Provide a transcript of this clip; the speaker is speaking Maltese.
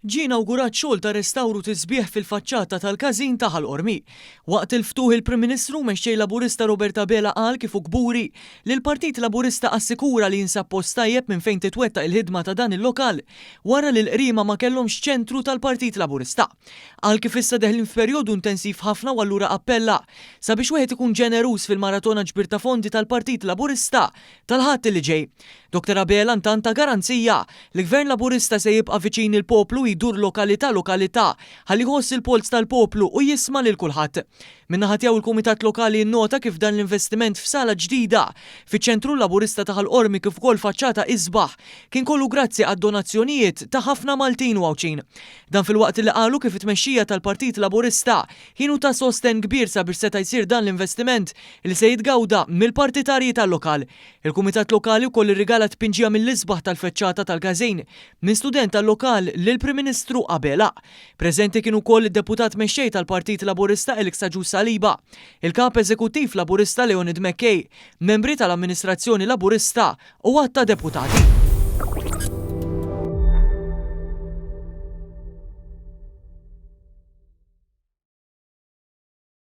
Ġie inawgurat xogħol ta' restawru tisbieħ fil-faċċata tal-każin ta' Ħal-Qormi. Waqt il-ftuħ il-Prim Ministru mexxej Laburista Robert Abela qal kif kburi li l-Partit Laburista assikura li jinsab post tajjeb minn fejn titwettaq il-ħidma ta' dan il-lokal wara li l-qrima ma kellhomx ċentru tal-Partit Laburista. Qal kif issa deħlin f'perjodu intensiv ħafna u allura appella sabiex wieħed ikun ġeneruż fil-maratona ġbir ta' fondi tal-Partit Laburista tal-ħadd li ġej. Dr. Abela ntant ta' garanzija li Gvern Laburista se jibqa' viċin il-poplu jdur lokalità ħalli jħoss il-polz tal-poplu u jisma' lil kulħadd. Min-naħa tiegħu il-Kumitat Lokali nnota kif dan l-investiment f'sala ġdida fiċ-ċentru Laburista ta' Ħal-Qormi kif ukoll faċċata isbaħ kien kollu grazzi għad-donazzjonijiet ta' ħafna Maltin u Għawċin. Dan fil-waqt li qalu kif it-tmexxija tal-Partit Laburista kienu ta' sosten kbir sabiex seta' jsir dan l-investiment li se jitgawda mill-partitarji tal-lokal. Il-Kumitat Lokali wkoll irrigalat pinġija mill-isbaħ tal-feċċata tal-każin minn student tal-lokal lill-Prim Ministru Abela. Preżenti kienu wkoll id-deputat mexxej tal-Partit Laburista Elix Ġus Saliba, il-Kap Eżekuttiv Laburista Leonid McKay, membri tal-Amministrazzjoni Laburista u għatta deputati.